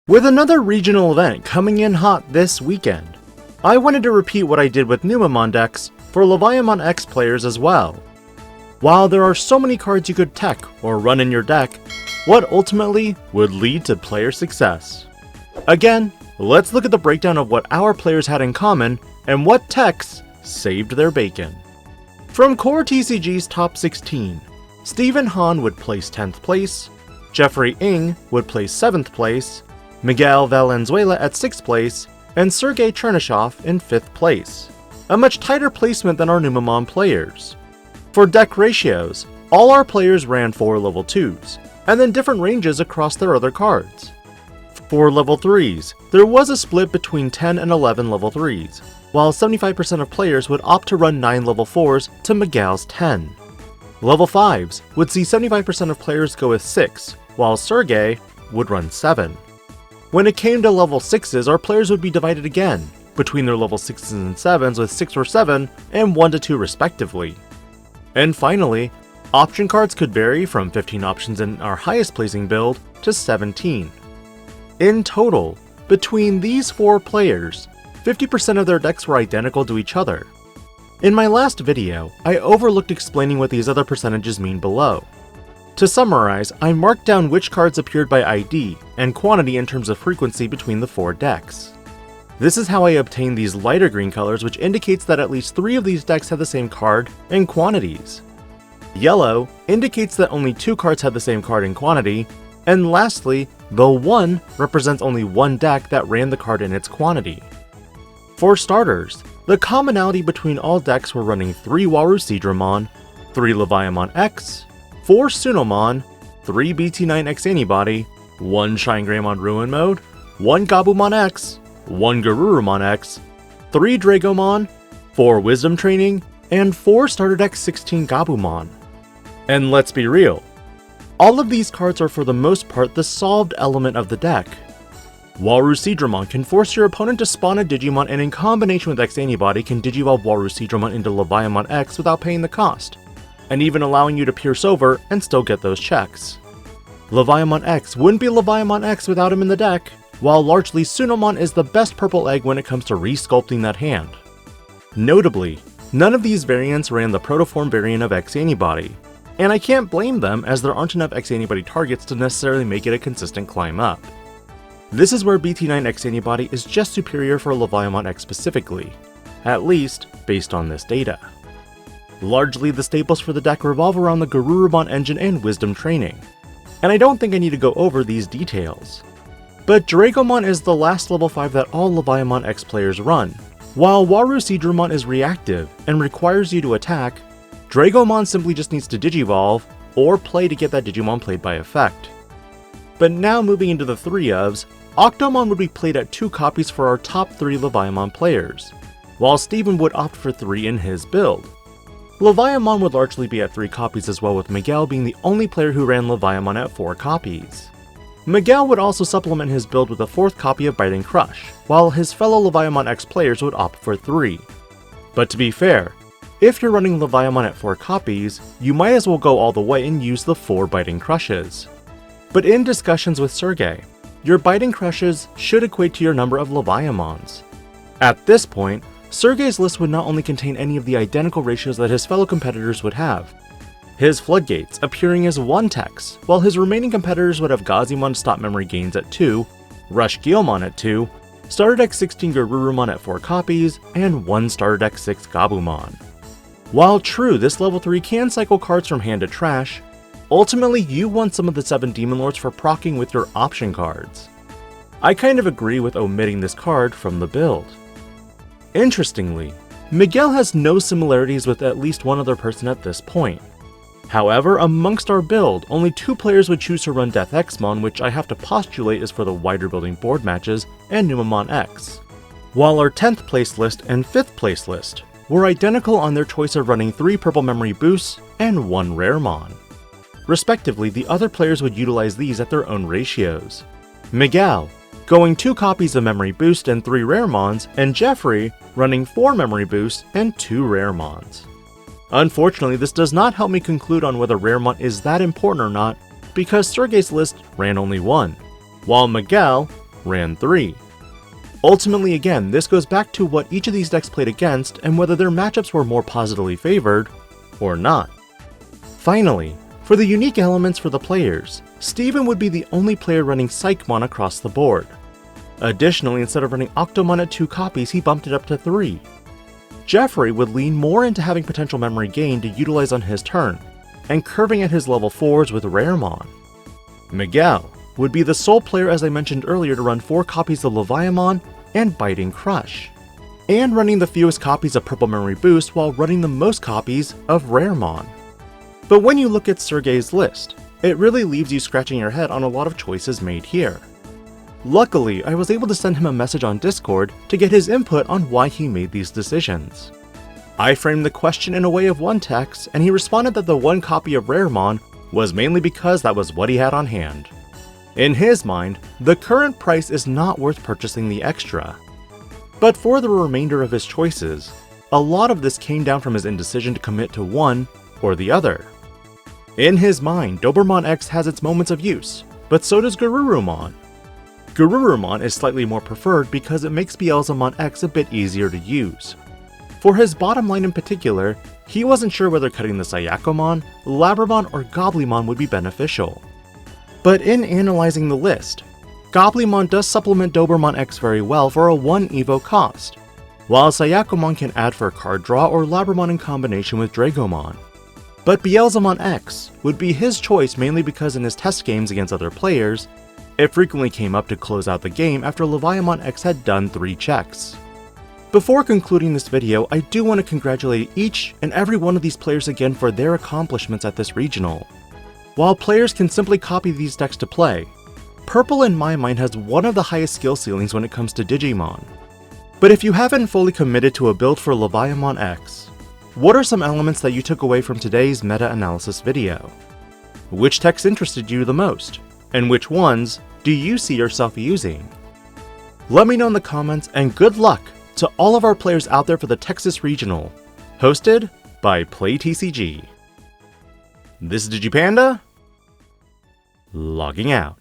With another regional event coming in hot this weekend, I wanted to repeat what I did with Leviamon decks for Leviamon X players as well. While there are so many cards you could tech or run in your deck, what ultimately would lead to player success? Again, let's look at the breakdown of what our players had in common and what techs saved their bacon. From CoreTCG's top 16, Stephen Hahn would place 10th place, Jeffrey Ng would place 7th place, Miguel Valenzuela at 6th place, and Sergei Chernyshov in 5th place. A much tighter placement than our Leviamon players. For deck ratios, all our players ran 4 level 2s, and then different ranges across their other cards. For level 3s, there was a split between 10 and 11 level 3s, while 75% of players would opt to run 9 level 4s to Miguel's 10. Level 5s would see 75% of players go with 6, while Sergei would run 7. When it came to level 6s, our players would be divided again, between their level 6s and 7s with 6 or 7 and 1 to 2 respectively. And finally, option cards could vary from 15 options in our highest placing build to 17. In total, between these 4 players, 50% of their decks were identical to each other. In my last video, I overlooked explaining what these other percentages mean below. To summarize, I marked down which cards appeared by ID and quantity in terms of frequency between the 4 decks. This is how I obtained these lighter green colors, which indicates that at least 3 of these decks had the same card and quantities. Yellow indicates that only 2 cards had the same card and quantity, and lastly, the 1 represents only 1 deck that ran the card in its quantity. For starters, the commonality between all decks were running 3 Digimon, 3 Leviamon X, 4 Sunomon, 3 BT9 x-antibody, 1 Shine-Greymon Ruin Mode, 1 Gabumon X, 1 Garurumon X, 3 Dragomon, 4 Wisdom Training, and 4 Starter Deck 16 Gabumon. And let's be real, all of these cards are for the most part the solved element of the deck. Digimon can force your opponent to spawn a Digimon, and in combination with X-Antibody can Digivolve Digimon into Leviamon X without paying the cost, and even allowing you to pierce over and still get those checks. Leviamon X wouldn't be Leviamon X without him in the deck, while largely Sunomon is the best purple egg when it comes to resculpting that hand. Notably, none of these variants ran the protoform variant of X-Antibody, and I can't blame them as there aren't enough X-Antibody targets to necessarily make it a consistent climb up. This is where BT9 X-Antibody is just superior for Leviamon X specifically, at least based on this data. Largely, the staples for the deck revolve around the Garurumon engine and Wisdom Training, and I don't think I need to go over these details. But Dragomon is the last level 5 that all Leviamon X players run. While Digimon is reactive and requires you to attack, Dragomon simply just needs to Digivolve or play to get that Digimon played by effect. But now moving into the 3-ofs, Octomon would be played at 2 copies for our top 3 Leviamon players, while Steven would opt for 3 in his build. Leviamon would largely be at 3 copies as well, with Miguel being the only player who ran Leviamon at 4 copies. Miguel would also supplement his build with a 4th copy of Biting Crush, while his fellow Leviamon X players would opt for 3. But to be fair, if you're running Leviamon at 4 copies, you might as well go all the way and use the 4 Biting Crushes. But in discussions with Sergei, your Biting Crushes should equate to your number of Leviamons. At this point, Sergei's list would not only contain any of the identical ratios that his fellow competitors would have, his Floodgates appearing as 1 techs, while his remaining competitors would have Gazimon Stop Memory Gains at 2, Rush Guilmon at 2, Starter Deck 16 Garurumon at 4 copies, and 1 Starter Deck 6 Gabumon. While true, this level 3 can cycle cards from hand to trash, ultimately you want some of the 7 Demon Lords for proccing with your option cards. I kind of agree with omitting this card from the build. Interestingly, Miguel has no similarities with at least one other person at this point. However, amongst our build, only 2 players would choose to run Death Xmon, which I have to postulate is for the wider building board matches, and Leviamon X. While our 10th place list and 5th place list were identical on their choice of running 3 Purple Memory Boosts and 1 Raremon. Respectively, the other players would utilize these at their own ratios. Miguel going 2 copies of Memory Boost and 3 Raremons, and Jeffrey running 4 Memory Boosts and 2 Raremons. Unfortunately, this does not help me conclude on whether Raremon is that important or not, because Sergei's list ran only 1, while Miguel ran 3. Ultimately again, this goes back to what each of these decks played against and whether their matchups were more positively favored or not. Finally, for the unique elements for the players, Steven would be the only player running Psychmon across the board. Additionally, instead of running Octomon at 2 copies, he bumped it up to 3. Jeffrey would lean more into having potential memory gain to utilize on his turn, and curving at his level 4s with Raremon. Miguel would be the sole player, as I mentioned earlier, to run 4 copies of Leviamon and Biting Crush, and running the fewest copies of Purple Memory Boost while running the most copies of Raremon. But when you look at Sergey's list, it really leaves you scratching your head on a lot of choices made here. Luckily, I was able to send him a message on Discord to get his input on why he made these decisions. I framed the question in a way of 1 text, and he responded that the 1 copy of Raremon was mainly because that was what he had on hand. In his mind, the current price is not worth purchasing the extra. But for the remainder of his choices, a lot of this came down from his indecision to commit to one or the other. In his mind, Dobermon X has its moments of use, but so does Garurumon. Garurumon is slightly more preferred because it makes Beelzemon X a bit easier to use. For his bottom line in particular, he wasn't sure whether cutting the Sayakomon, Labramon, or Goblimon would be beneficial. But in analyzing the list, Goblimon does supplement Dobermon X very well for a 1 EVO cost, while Sayakomon can add for a card draw or Labramon in combination with Dragomon. But Beelzemon X would be his choice mainly because in his test games against other players, it frequently came up to close out the game after Leviamon X had done 3 checks. Before concluding this video, I do want to congratulate each and every one of these players again for their accomplishments at this regional. While players can simply copy these decks to play, Purple in my mind has one of the highest skill ceilings when it comes to Digimon. But if you haven't fully committed to a build for Leviamon X, what are some elements that you took away from today's meta-analysis video? Which techs interested you the most? And which ones do you see yourself using? Let me know in the comments, and good luck to all of our players out there for the Texas Regional, hosted by PlayTCG. This is DIGI-PANDA, logging out.